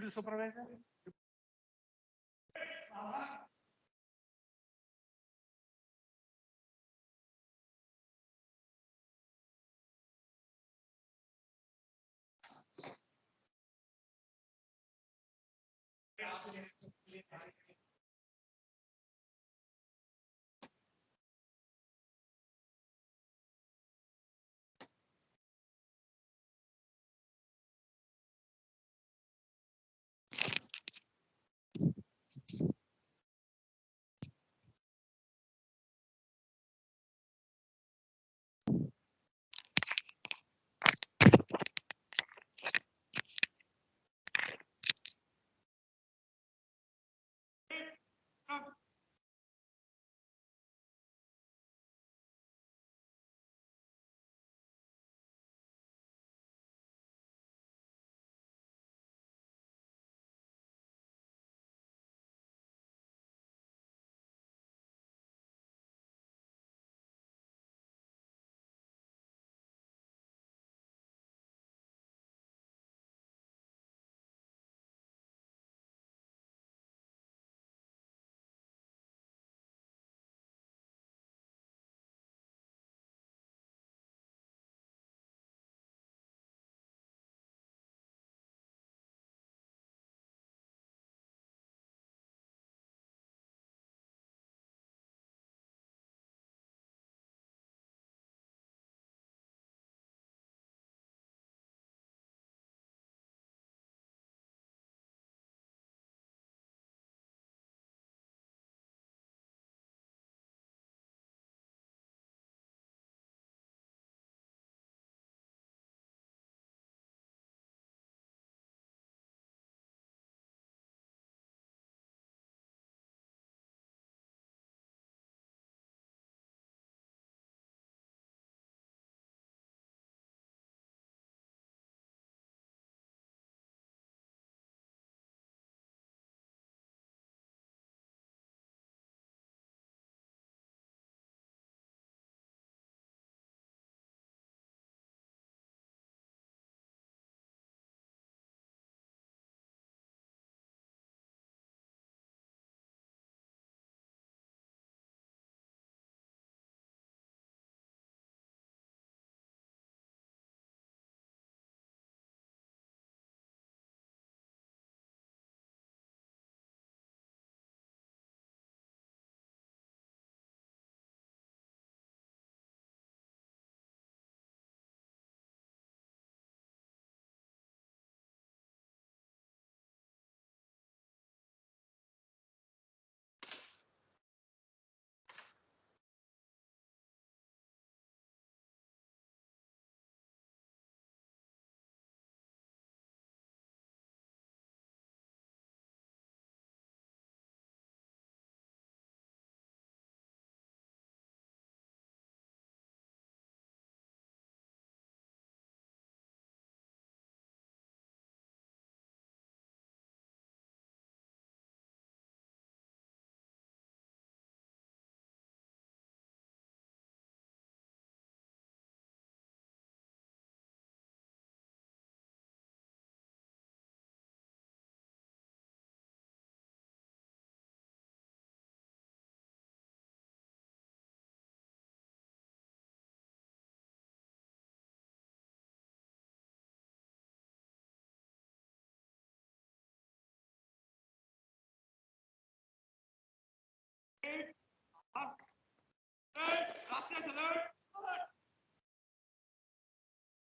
Deputy Supervisor.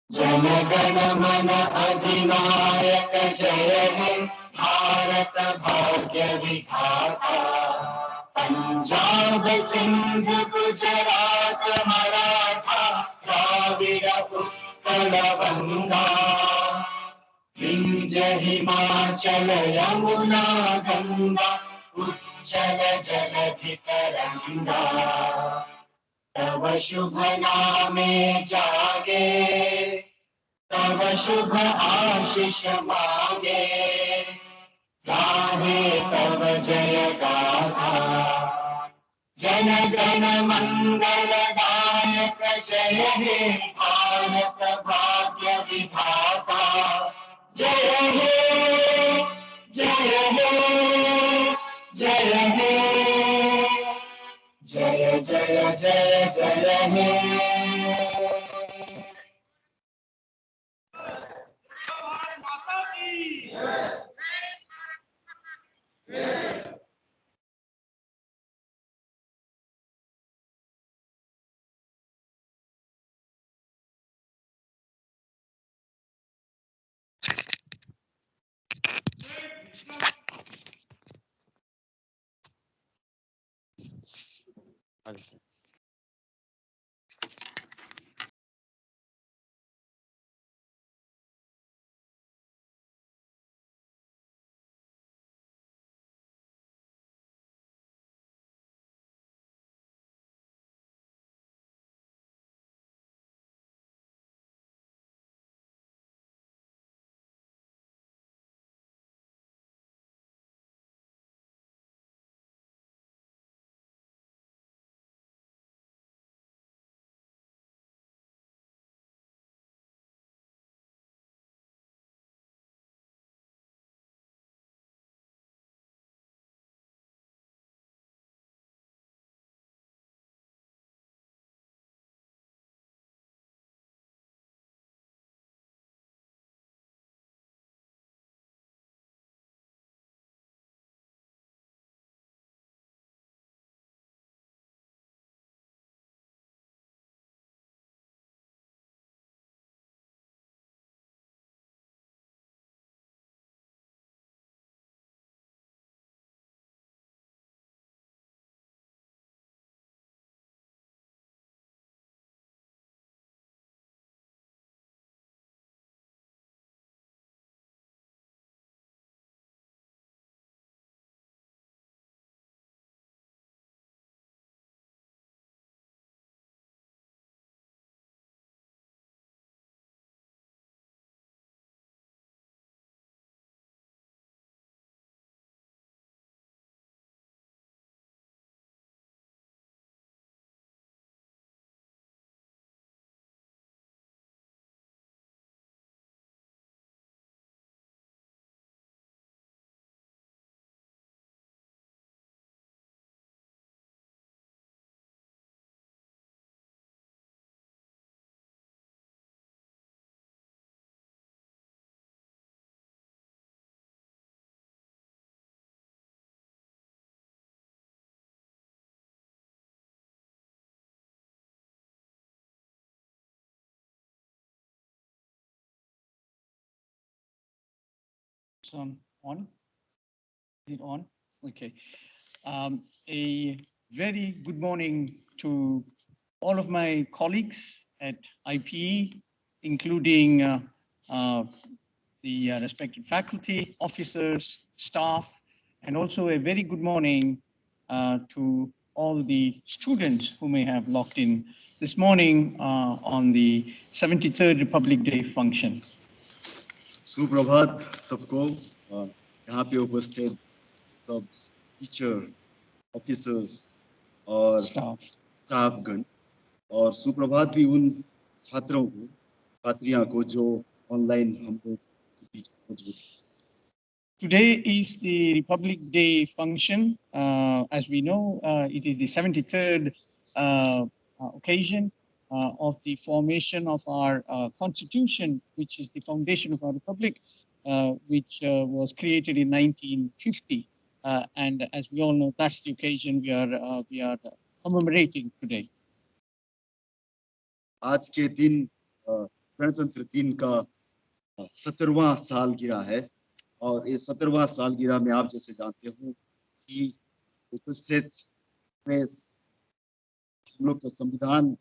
Jana Gana मन अधिनायक जय हे भारत भाग्य विधाता। पंजाब सिंध गुजरात मराठा द्राविड़ उत्कल गंगा, विंध्य हिमाचल यमुना गंगा उच्चल जलधि तरंगा। तव शुभ नामे जागे, तव शुभ आशीष मांगे, गाहे तव जय गाथा। जन गण मंगल दायक जय हे भारत भाग्य विधाता। जय हे रहे। On? Is it on? Okay. A very good morning to all of my colleagues at IPE, including the respected faculty, officers, staff, and also a very good morning to all the students who may have logged in this morning on the 73rd Republic Day function. सुप्रभात सबको यहाँ पे उपस्थित सब teacher officers और स्टाफगण और सुप्रभात भी उन छात्रों को छात्रियां को जो ऑनलाइन हम लोग के बीच मौजूद हैं। Today is the Republic Day function. As we know, it is the 73rd occasion of the formation of our constitution, which is the foundation of our republic, which was created in 1950. And as we all know, that's the occasion we are commemorating today. आज के दिन गणतंत्र दिन का 17वां सालगिरह है और इस 17वां सालगिरह में आप जैसे जानते हो कि उपस्थित में हम लोग का संविधान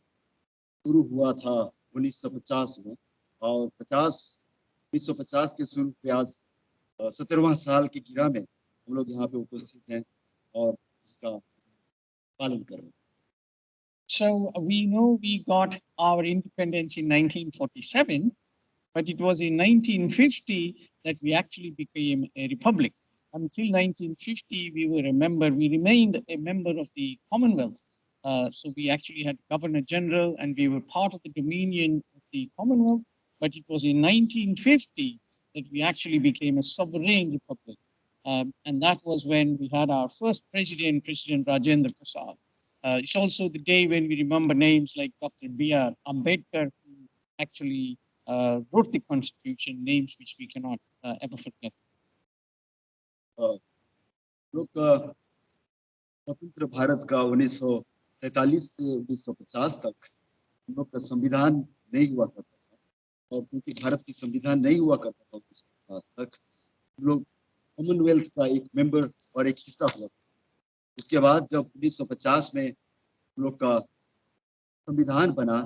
शुरू हुआ था 1950 में और 1950 के शुरू पे आज 17वां साल की गिरह में हम लोग यहाँ पे उपस्थित हैं और इसका पालन कर रहे हैं। So we know we got our independence in 1947, but it was in 1950 that we actually became a republic. Until 1950, we remained a member of the Commonwealth. So we actually had Governor General and we were part of the dominion of the Commonwealth, but it was in 1950 that we actually became a sovereign republic. And that was when we had our first president, President Rajendra Prasad. It's also the day when we remember names like Dr. B.R. Ambedkar, who actually wrote the Constitution, names which we cannot ever forget. लोग स्वतंत्र भारत का 1947 से 1950 तक हम लोग का संविधान नहीं हुआ करता था, और क्योंकि भारत की संविधान नहीं हुआ करता था 1950 तक, हम लोग कॉमनवेल्थ का एक मेंबर और एक हिस्सा हुआ। उसके बाद जब 1950 में हम लोग का संविधान बना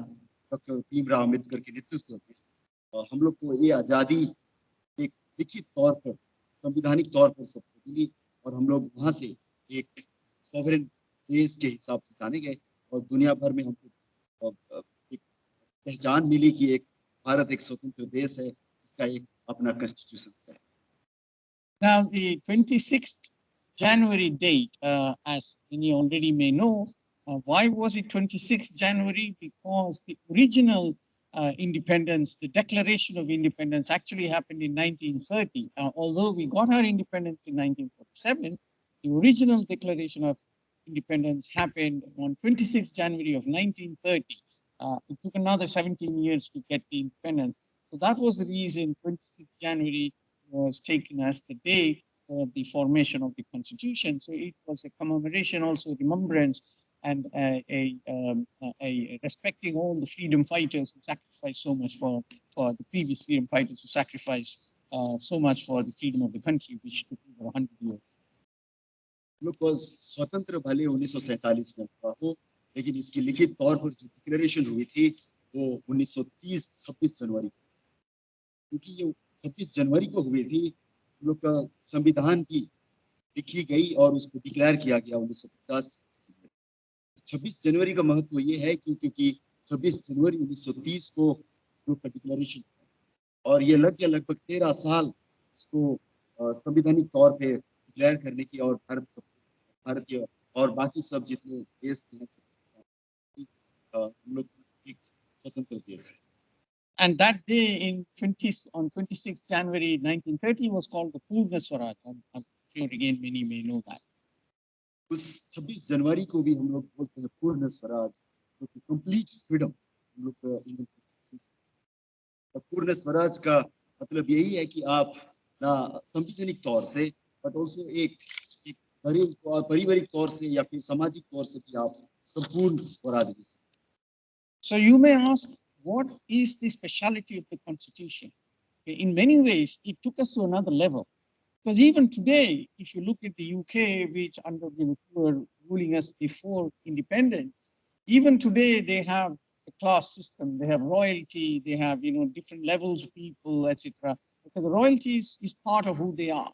डॉक्टर भीमराव अम्बेडकर के नेतृत्व में, हम लोग को ये आज़ादी एक लिखित तौर पर, संविधानिक तौर पर सबको मिली, और हम लोग वहाँ से एक सॉवरेन देश के हिसाब से जाने गए, और दुनिया भर में हमको एक पहचान मिली कि एक भारत एक स्वतंत्र देश है जिसका एक अपना कॉन्स्टिट्यूशन है। Now, the 26th January date, as you already may know, why was it 26th January? Because the original independence, the Declaration of Independence, actually happened in 1930. Although we got our independence in 1947, the original Declaration of Independence happened on 26th January of 1930. It took another 17 years to get the independence. So that was the reason 26th January was taken as the day for the formation of the Constitution. So it was a commemoration, also remembrance, and a respecting all the freedom fighters who sacrificed so much for the previous freedom fighters who sacrificed so much for the freedom of the country, which took over 100 years. लोग को स्वतंत्र भले 1947 में हुआ हो, लेकिन इसकी लिखित तौर पर जो डिक्लेरेशन हुई थी वो 1930 26 जनवरी, क्योंकि ये 26 जनवरी को हुई थी। हम लोग का संविधान भी लिखी गई और उसको डिक्लेयर किया गया 1950। 26 जनवरी का महत्व ये है क्योंकि 26 जनवरी 1930 को हम लोग का डिक्लेरेशन, और ये लगभग 13 साल इसको संवैधानिक तौर पे डिक्लेयर करने की, और भारतीय और बाकी सब जितने देश हैं हम लोग एक स्वतंत्र देश है। And that day on 26 January 1930 was called the Purna Swaraj. I'm sure again many may know that. उस 26 जनवरी को भी हम लोग बोलते हैं पूर्ण स्वराज, जो कि कंप्लीट फ्रीडम हम लोग का इंडियन कॉन्स्टिट्यूशन। पूर्ण स्वराज का मतलब यही है कि आप ना संवैधानिक तौर से, बट ऑल्सो एक पारिवारिक तौर से या फिर सामाजिक तौर से भी आप संपूर्ण स्वराज दे सकते। So you may ask, what is the speciality of the Constitution? In many ways, it took us to another level. Because even today, if you look at the UK, which who were ruling us before independence, even today they have a class system, they have royalty, they have different levels of people, etc. Because the royalty is part of who they are.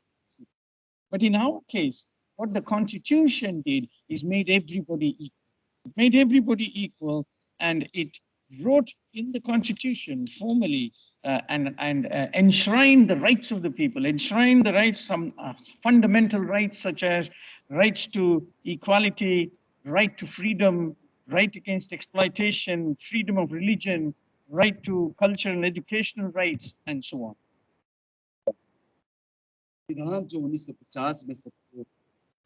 But in our case, what the Constitution did is made everybody equal. It made everybody equal, and it wrote in the Constitution formally and enshrine the rights of the people, enshrine the rights, some fundamental rights such as rights to equality, right to freedom, right against exploitation, freedom of religion, right to cultural and educational rights, and so on. संविधान जो 1950 में सबको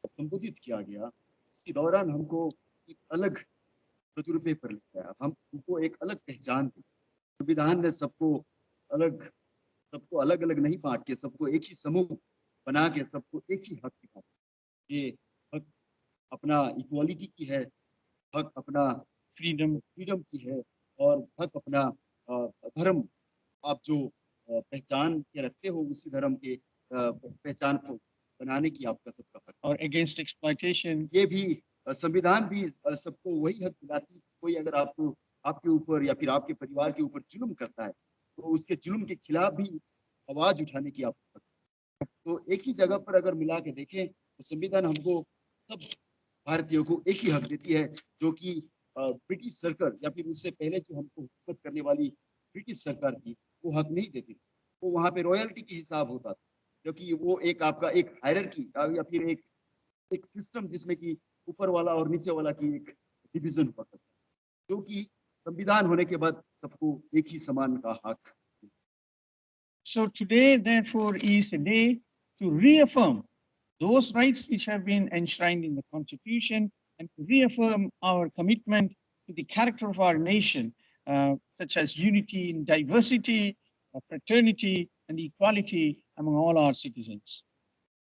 संबोधित किया गया, इसी दौरान हमको एक अलग तजुर्बे पर ले गया, हमको एक अलग पहचान दी। संविधान ने सबको अलग अलग नहीं बांट के सबको एक ही समूह बना के सबको एक ही हक दिया। ये हक अपना इक्वालिटी की है, हक अपना फ्रीडम की है, और हक अपना धर्म आप जो पहचान के रखते हो उसी धर्म के पहचान को बनाने की आपका सबका हक। और अगेंस्ट एक्सप्लॉयटेशन, ये भी संविधान भी सबको वही हक दिलाती। कोई अगर आपके ऊपर या फिर आपके परिवार के ऊपर जुल्म करता है तो उसके जुल्म के खिलाफ भी आवाज उठाने की आपको हक। तो एक ही जगह पर अगर मिला के देखें तो संविधान हमको सब भारतीयों को एक ही हक देती है, जो कि ब्रिटिश सरकार या फिर उससे पहले जो हमको हुकूमत करने वाली ब्रिटिश सरकार थी वो हक नहीं देती। वो वहाँ पे रॉयल्टी के हिसाब होता था, क्योंकि वो एक आपका एक हायरार्की या फिर एक सिस्टम जिसमें कि ऊपर वाला और नीचे वाला की एक डिवीजन हुआ करता है, क्योंकि संविधान होने के बाद सबको एक ही समान का हक। So today, therefore, is a day to reaffirm those rights which have been enshrined in the Constitution and to reaffirm our commitment to the character of our nation, such as unity in diversity, fraternity, and equality among all our citizens.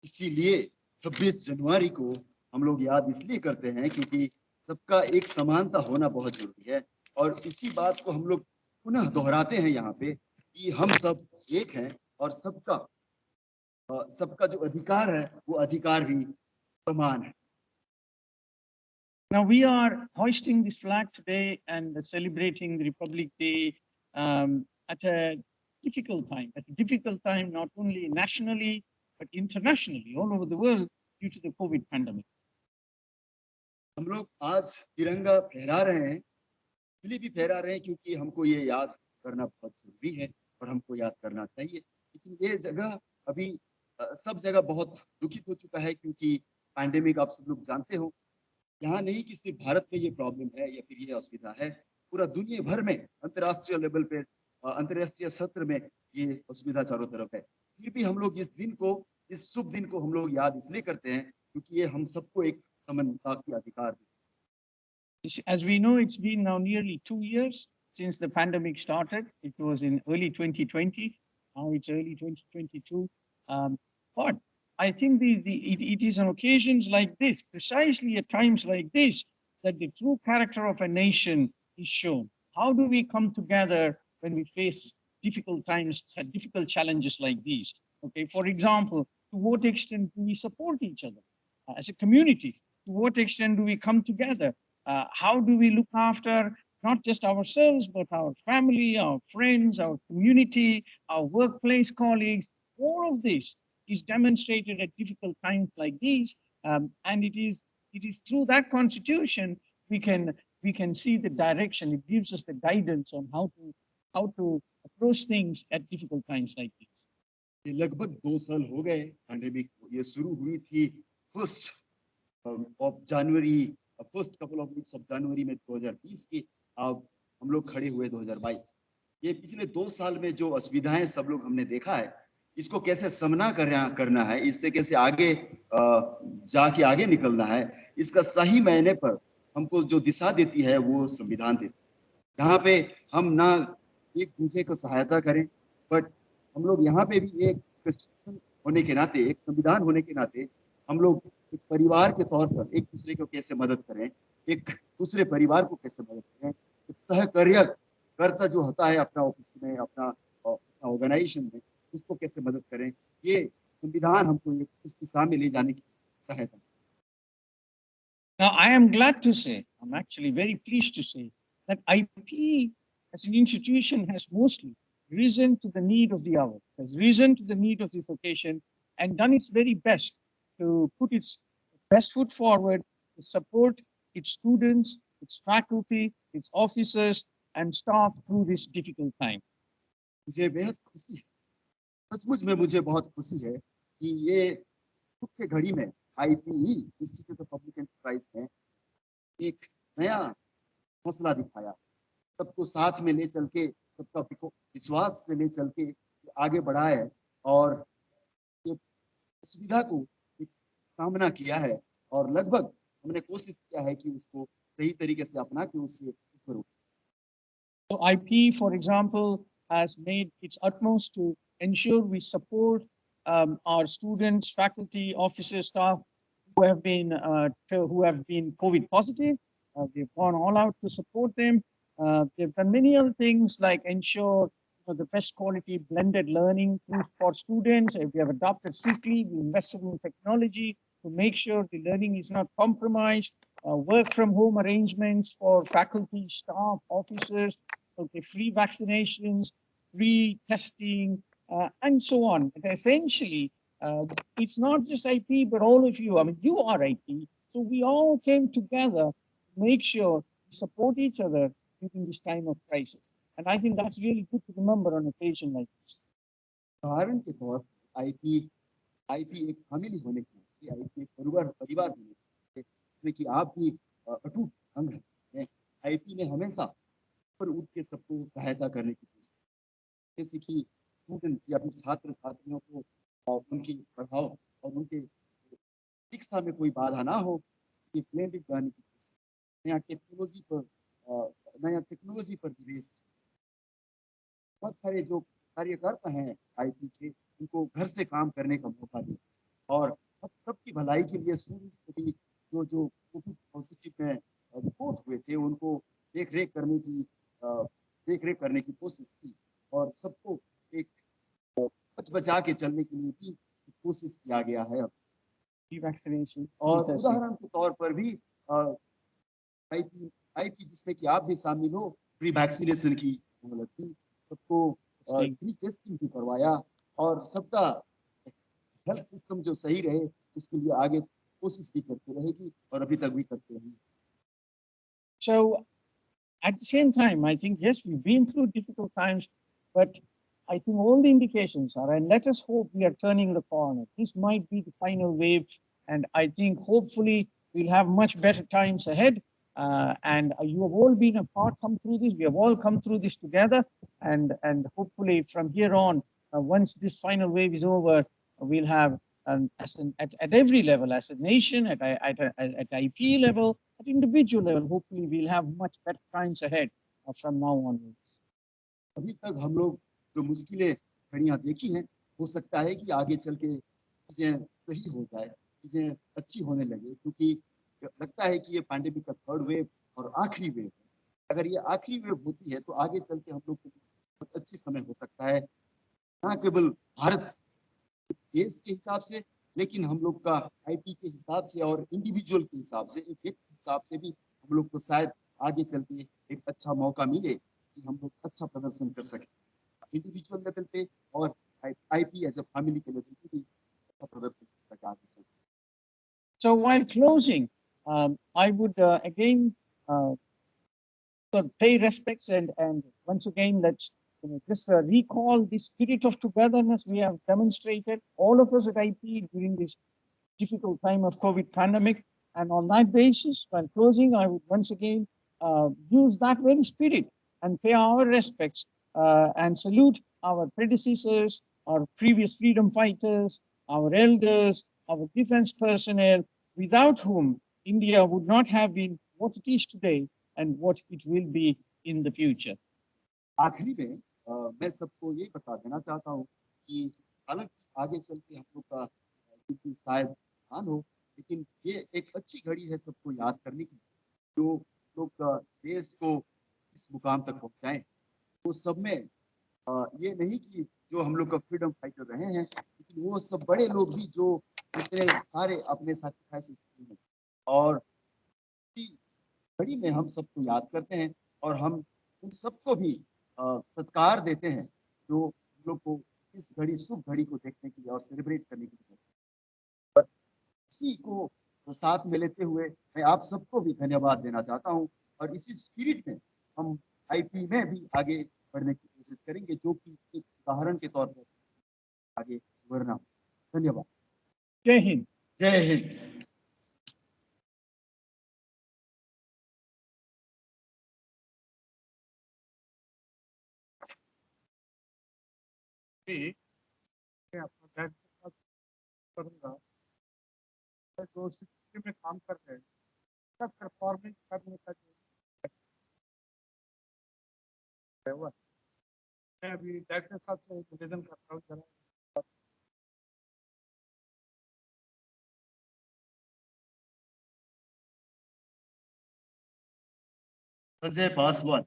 इसीलिए 26 जनवरी को हम लोग याद इसलिए करते हैं क्योंकि सबका एक समानता होना बहुत जरूरी है और इसी बात को हम लोग पुनः दोहराते हैं यहाँ पे कि हम सब एक हैं और सबका जो अधिकार है वो अधिकार भी समान है. Now we are hoisting this flag today and celebrating the Republic Day at a difficult time not only nationally but internationally all over the world due to the COVID pandemic. हम लोग आज तिरंगा फहरा रहे हैं, इसलिए भी फहरा रहे हैं क्योंकि हमको ये याद करना बहुत जरूरी है और हमको याद करना चाहिए. लेकिन ये जगह अभी सब जगह बहुत दुखित हो चुका है क्योंकि पैंडेमिक आप सब लोग जानते हो. यहाँ नहीं कि सिर्फ भारत में ये प्रॉब्लम है या फिर ये असुविधा है, पूरा दुनिया भर में अंतर्राष्ट्रीय लेवल पे अंतर्राष्ट्रीय सत्र में ये असुविधा चारों तरफ है. फिर भी हम लोग इस शुभ दिन को हम लोग याद इसलिए करते हैं क्योंकि ये हम सबको एक समानता की अधिकार है. As we know, it's been now nearly 2 years since the pandemic started. It was in early 2020. Now it's early 2022. But I think it is on occasions like this, precisely at times like this, that the true character of a nation is shown. How do we come together when we face difficult times, difficult challenges like these? Okay, for example, to what extent do we support each other as a community? To what extent do we come together? How do we look after not just ourselves, but our family, our friends, our community, our workplace colleagues? All of this is demonstrated at difficult times like these, and it is through that constitution we can see the direction. It gives us the guidance on how to approach things at difficult times like these. ये लगभग 2 साल हो गए pandemic. ये शुरू हुई थी first couple of weeks of January में 2020 की. अब हम लोग खड़े हुए 2022. ये पिछले 2 साल में जो असुविधाएं सब लोग हमने देखा है, इसको कैसे सामना करना है, इससे कैसे आगे जाके आगे निकलना है, इसका सही मायने पर हमको जो दिशा देती है वो संविधान देती है. यहाँ पे हम ना एक दूसरे को सहायता करें, बट हम लोग यहाँ पे भी एक कॉन्स्टिट्यूशन होने के नाते, एक संविधान होने के नाते हम लोग एक परिवार के तौर पर एक दूसरे को कैसे मदद करें, एक दूसरे परिवार को कैसे मदद करें, एक सहकार्य कर्ता जो होता है अपना ऑफिस में, अपना ऑर्गेनाइजेशन में, उसको कैसे मदद करें. ये संविधान हमको एक इस दिशा में ले जाने की सहायता. Now, I am glad to say, I'm actually very pleased to say that IPE as an institution has mostly risen to the need of the hour, has risen to the need of this occasion and done its very best to put its best foot forward to support its students, its faculty, its officers and staff through this difficult time. मुझे बेहद खुशी है, सचमुच में मुझे बहुत खुशी है कि ये दुख के घड़ी में IPE institute of public enterprise ने एक नया हौसला दिखाया, सबको साथ में ले चल के, सबका विश्वास से ले चल के आगे बढ़ाए और ये सुविधा को एक सामना किया है और लगभग हमने कोशिश किया है कि उसको सही तरीके से अपना के उससे ऊपर उठे. So IPE, for example, has made its utmost to ensure we support our students, faculty, officers, staff who have been COVID positive. They've gone all out to support them. They've done many other things like ensure the best quality blended learning for students. We have adopted strictly. We invested in technology to make sure the learning is not compromised. Work from home arrangements for faculty, staff, officers. Okay, free vaccinations, free testing, and so on. But essentially, it's not just IP, but all of you. I mean, you are IP. So we all came together to make sure we support each other during this time of crisis. And I think that's really good to remember on an occasion like this. उदाहरण के तौर IP एक family होने के नाते, IP एक परिवार होने के नाते, इसमें कि आप भी अटूट अंग हैं. IP ने हमेशा पर उठ के सबको सहायता करने की कोशिश, जैसे कि स्टूडेंट्स या फिर छात्र छात्रियों को उनकी पढ़ाओ और उनके शिक्षा में कोई बाधा ना हो, इसकी प्लेन जाने की नया टेक्नोलॉजी पर नया टेक्नोलॉजी पर बेस्ड। बहुत सारे जो कार्यकर्ता हैं आईपी के, उनको घर से काम करने का मौका दिया और अब सबकी भलाई के लिए स्टूडेंट्स को भी जो जो कोविड पॉजिटिव में रिपोर्ट हुए थे उनको देख रेख करने की कोशिश की और सबको एक बच बचा के चलने के लिए भी कोशिश किया गया है। Vaccination. और उदाहरण के तौर पर भी आईपी आईपी जिसमें कि आप भी शामिल हो, प्री वैक्सीनेशन की मोहलत थी, सबको प्री टेस्टिंग भी करवाया और सबका हेल्थ सिस्टम जो सही रहे उसके लिए आगे कोशिश भी करती रहेगी और अभी तक भी करती रहेगी। So at the same time, I think, yes, we've been through difficult times, but I think all the indications are, and let us hope we are turning the corner. This might be the final wave, and I think hopefully we'll have much better times ahead. And you have all been a part, come through this. We have all come through this together, and hopefully from here on, once this final wave is over, we'll have at every level, as a nation, at IPE level, at individual level, hopefully we'll have much better times ahead from now onwards. अभी तक हम लोग जो मुश्किलें घड़ियां देखी हैं, हो सकता है कि आगे चल के चीजें सही हो जाए, चीजें अच्छी होने लगे, क्योंकि लगता है कि ये पैंडेमिक का थर्ड वेव और आखिरी वेव है। अगर ये आखिरी वेव होती है तो आगे चल के हम लोग के लिए बहुत अच्छी समय हो सकता है, ना केवल भारत देश के हिसाब से, लेकिन हम लोग का आईपी के हिसाब से और इंडिविजुअल के हिसाब से, एक व्यक्ति के हिसाब से भी हम लोग को शायद आगे चल के एक अच्छा मौका मिले कि हम लोग अच्छा प्रदर्शन कर सकें इंडिविजुअल लेवल पे और आईपी एज अ फैमिली के लेवल पे भी अच्छा प्रदर्शन कर सके आगे चल के। So while closing, I would again pay respects and once again let's just recall the spirit of togetherness we have demonstrated, all of us at IP during this difficult time of COVID pandemic. And on that basis, while closing, I would once again use that very spirit and pay our respects and salute our predecessors, our previous freedom fighters, our elders, our defense personnel, without whom India would not have been what it is today and what it will be in the future. आखिरी में मैं सबको ये बता देना चाहता हूँ कि हालांकि आगे चल के हम लोग का जिंदगी शायद आसान हो, लेकिन ये एक अच्छी घड़ी है सबको याद करने की, जो लोग देश को इस मुकाम तक पहुंचाएं। वो सब में ये नहीं कि जो हम लोग का फ्रीडम फाइटर रहे हैं, लेकिन वो सब बड़े लोग भी जो इतने सारे अपने सैक्रिफाइसेस किए हैं और घड़ी में हम सबको याद करते हैं और हम उन सबको भी सत्कार देते हैं जो हम लोग को इस घड़ी शुभ घड़ी को देखने के लिए और सेलिब्रेट करने के लिए। इसी को साथ में लेते हुए मैं आप सबको भी धन्यवाद देना चाहता हूं और इसी स्पिरिट में हम आईपी में भी आगे बढ़ने की कोशिश करेंगे, जो कि एक उदाहरण के तौर पर आगे बढ़ना। धन्यवाद। जय हिंद। जय हिंद। मैं अपना बैग करूंगा, जो सिक्योरिटी में काम कर रहे हैं, परफॉर्मेंस करने का जो है वो मैं अभी डायरेक्टर साहब से निवेदन करता हूँ जरा संजय पासवान।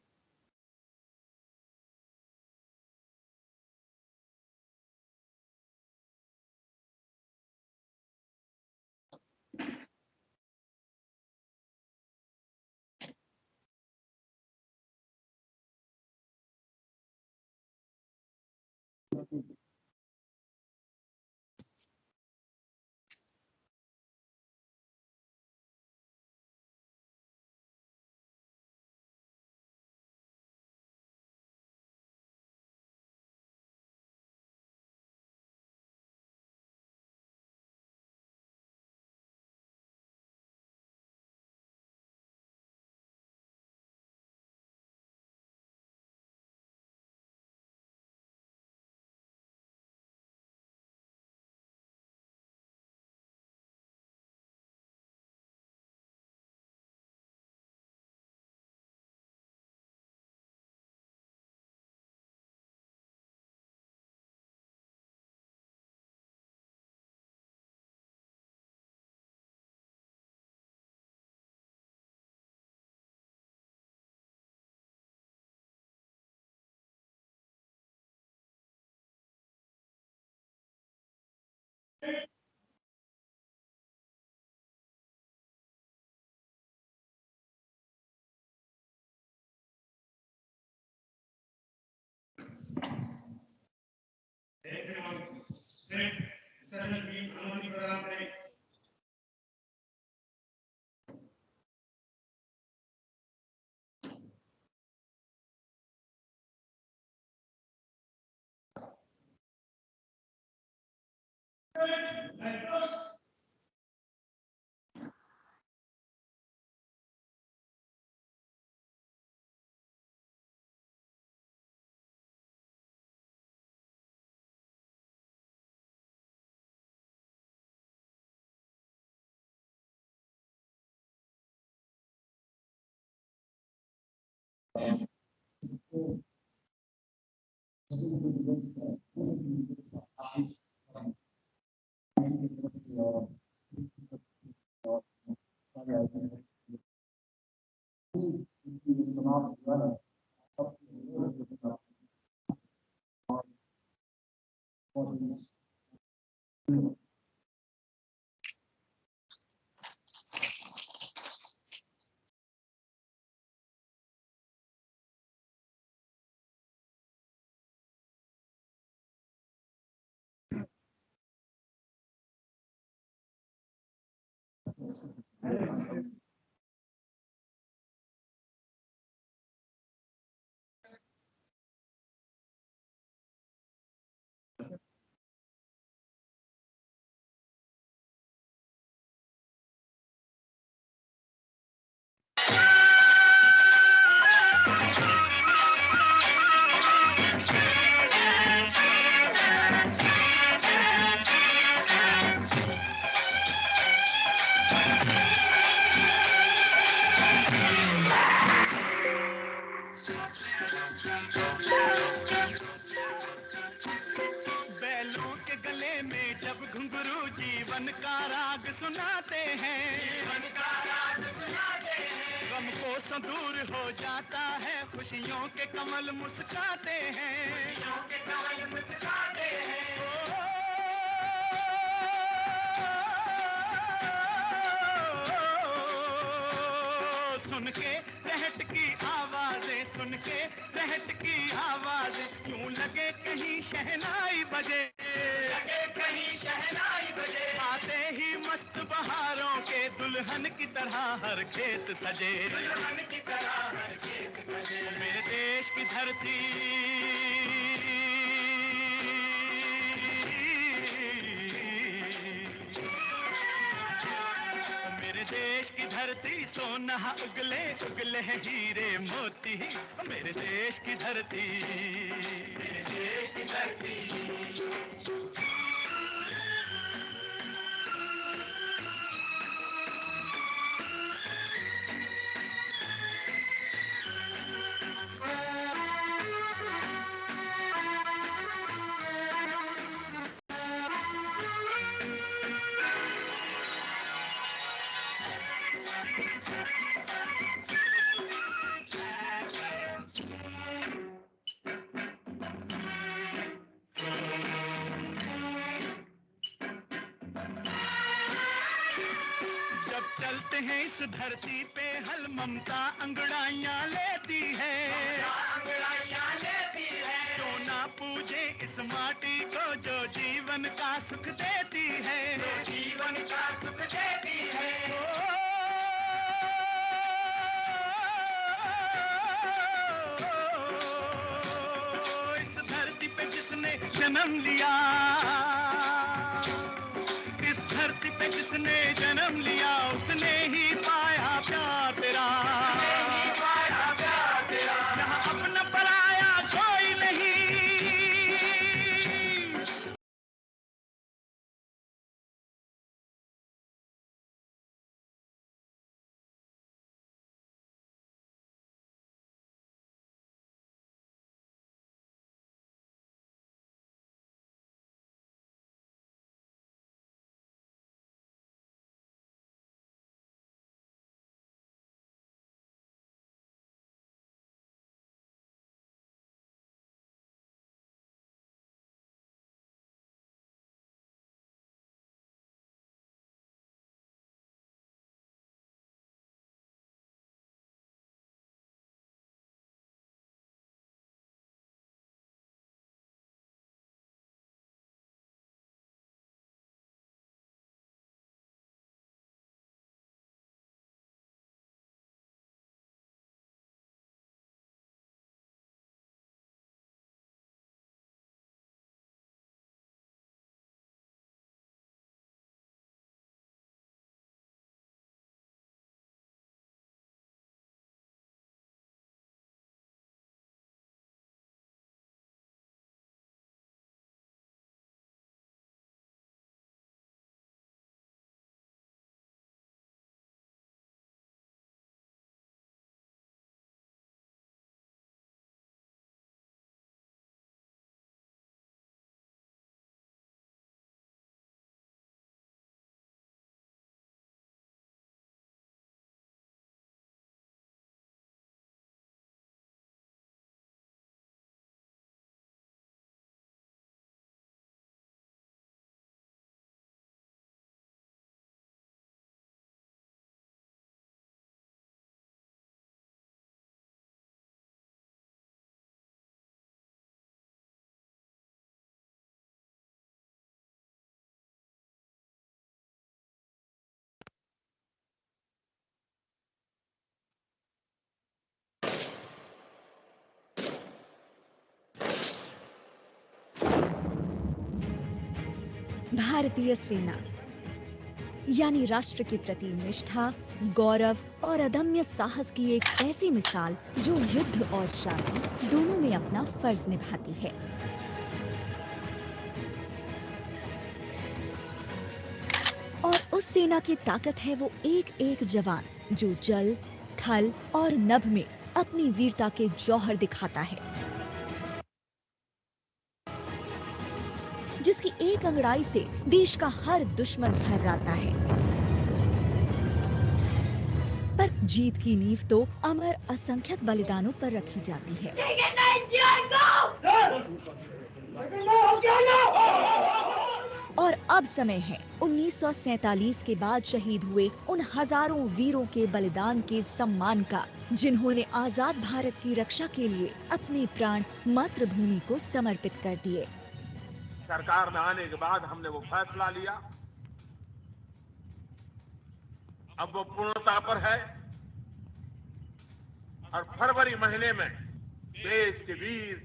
बैलों के गले में जब घुंघरू जीवन का राग सुनाते हैं, जीवन का राग सुनाते हैं, गम को दूर हो जाता है, खुशियों के कमल मुस्काते हैं, खुशियों के कमल मुस्काते हैं। सुन के रहट की आवाजें, सुन के रहट की आवाजें, यूं लगे कहीं शहनाई बजे, लगे कहीं शहनाई बजे, आते ही मस्त बहारों के दुल्हन की तरह हर खेत सजे, दुल्हन की तरह हर खेत सजे। मेरे देश की धरती, मेरे देश की धरती सोना उगले उगले हैं हीरे मोती, मेरे देश की धरती, मेरे देश की धरती। जब चलते हैं इस धरती पे हल ममता अंगड़ाइयां लेती है, अंगड़ाइयां लेती है, जो ना पूजे इस माटी को जो जीवन का सुख देती है, जो जीवन का सुख देती है। इस धरती पे जिसने जन्म लिया, इस धरती पे जिसने जन्म लिया, उसने ही पाया प्यार तेरा। भारतीय सेना यानी राष्ट्र के प्रति निष्ठा, गौरव और अदम्य साहस की एक ऐसी मिसाल जो युद्ध और शांति दोनों में अपना फर्ज निभाती है। और उस सेना की ताकत है वो एक एक जवान जो जल, थल और नभ में अपनी वीरता के जौहर दिखाता है, जिसकी एक अंगड़ाई से देश का हर दुश्मन थर्राता है। पर जीत की नींव तो अमर असंख्यक बलिदानों पर रखी जाती है। और अब समय है 1947 के बाद शहीद हुए उन हजारों वीरों के बलिदान के सम्मान का, जिन्होंने आजाद भारत की रक्षा के लिए अपने प्राण मातृभूमि को समर्पित कर दिए। सरकार में आने के बाद हमने वो फैसला लिया, अब वो पूर्णता पर है और फरवरी महीने में देश के वीर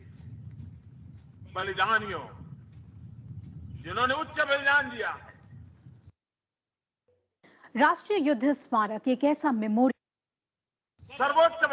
बलिदानियों जिन्होंने उच्च बलिदान दिया, राष्ट्रीय युद्ध स्मारक एक ऐसा मेमोरियल सर्वोच्च